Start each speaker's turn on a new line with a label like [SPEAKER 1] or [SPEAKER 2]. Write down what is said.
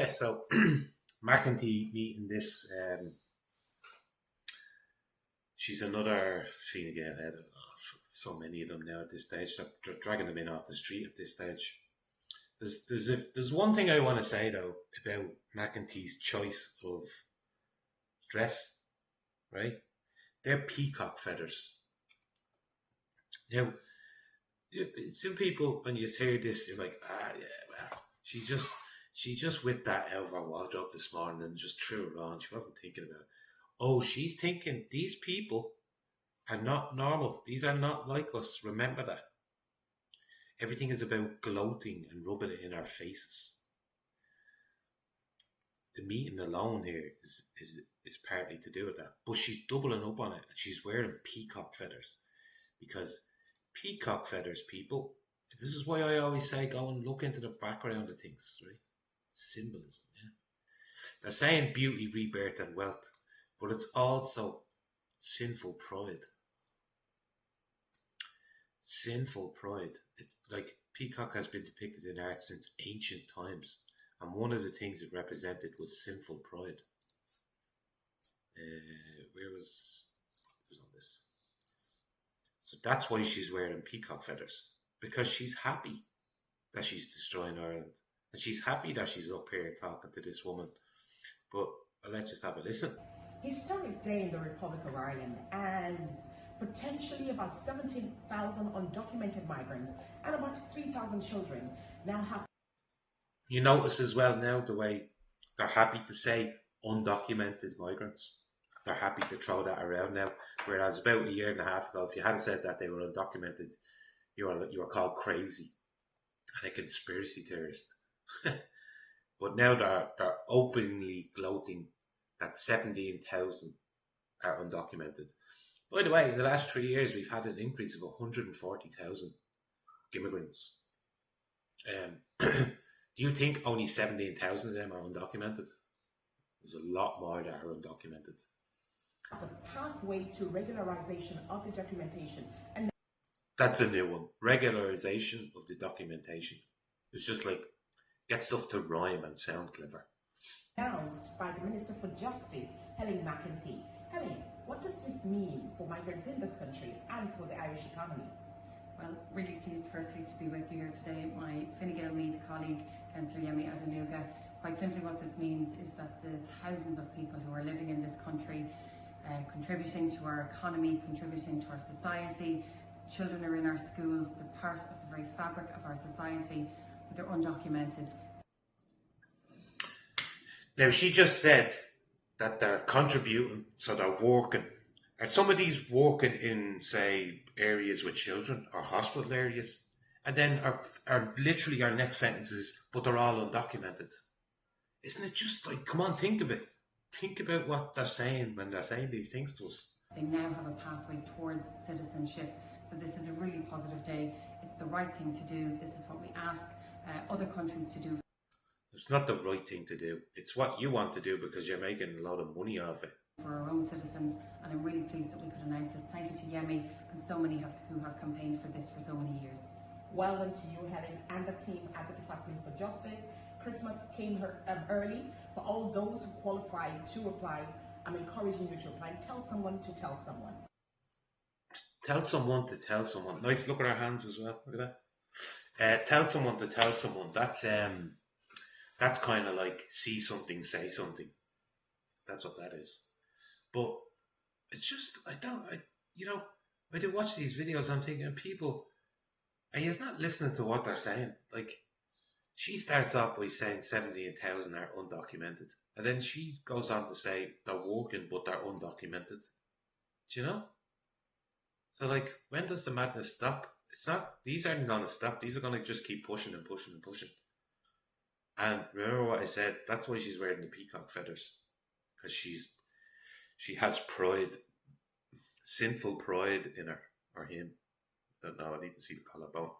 [SPEAKER 1] So McEntee meeting this. She's another Fine Gael head. Oh, so many of them now at this stage. They're dragging them in off the street at this stage. There's one thing I want to say though about McEntee's choice of dress, right? They're peacock feathers. Now, some people when you hear this, you're like, yeah, well, she just whipped that out of her wardrobe this morning and just threw it on. She wasn't thinking about it. Oh, she's thinking these people are not normal. These are not like us. Remember that. Everything is about gloating and rubbing it in our faces. The meeting alone here is partly to do with that. But she's doubling up on it and she's wearing peacock feathers. Because peacock feathers, people, this is why I always say go and look into the background of things, right? Symbolism, yeah. They're saying beauty, rebirth and wealth, but it's also sinful pride. Sinful pride. It's like peacock has been depicted in art since ancient times, and one of the things it represented was sinful pride. Where was on this? So that's why she's wearing peacock feathers, because she's happy that she's destroying Ireland, and she's happy that she's up here talking to this woman. But let's just have a listen.
[SPEAKER 2] Historic day in the Republic of Ireland as potentially about 17,000 undocumented migrants and about 3,000 children now have...
[SPEAKER 1] You notice as well now the way they're happy to say undocumented migrants. They're happy to throw that around now. Whereas about a year and a half ago, if you had said that they were undocumented, you were called crazy and a conspiracy theorist. But now they're openly gloating that 17,000 are undocumented. By the way, in the last 3 years, we've had an increase of 140,000 immigrants. Do you think only 17,000 of them are undocumented? There's a lot more that are undocumented.
[SPEAKER 2] The pathway to regularization of the documentation. And
[SPEAKER 1] that's a new one. Regularization of the documentation. It's just like, get stuff to rhyme and sound clever.
[SPEAKER 2] Announced by the Minister for Justice, Helen McEntee. Helen, what does this mean for migrants in this country and for the Irish economy?
[SPEAKER 3] Well, really pleased firstly to be with you here today. My Fine Gael Meath colleague, Councillor Yemi Adenuga. Quite simply what this means is that the thousands of people who are living in this country, contributing to our economy, contributing to our society, children are in our schools, they're part of the very fabric of our society, but they're undocumented.
[SPEAKER 1] Now, she just said that they're contributing, so they're working. Are some of these working in, say, areas with children or hospital areas? And then are literally our next sentence is, but they're all undocumented. Isn't it just like, come on, think of it. Think about what they're saying when they're saying these things to us.
[SPEAKER 3] They now have a pathway towards citizenship. So this is a really positive day. It's the right thing to do. This is what we ask other countries to do.
[SPEAKER 1] It's not the right thing to do. It's what you want to do because you're making a lot of money off it.
[SPEAKER 3] For our own citizens, and I'm really pleased that we could announce this. Thank you to Yemi and so many who have campaigned for this for so many years.
[SPEAKER 2] Well done to you, Helen, and the team at the Department for Justice. Christmas came early. For all those who qualified to apply, I'm encouraging you to apply. Tell someone to tell someone.
[SPEAKER 1] Tell someone to tell someone. Nice look at our hands as well. Look at that. Tell someone to tell someone. That's kind of like see something, say something. That's what that is. But it's just, I do watch these videos, I'm thinking people, and he's not listening to what they're saying. Like, she starts off by saying 17,000 are undocumented. And then she goes on to say they're working, but they're undocumented. Do you know? So, like, when does the madness stop? It's not, these aren't going to stop. These are going to just keep pushing and pushing and pushing. And remember what I said, that's why she's wearing the peacock feathers. Because she has pride, sinful pride in her, or him. I don't know, I need to see the collarbone.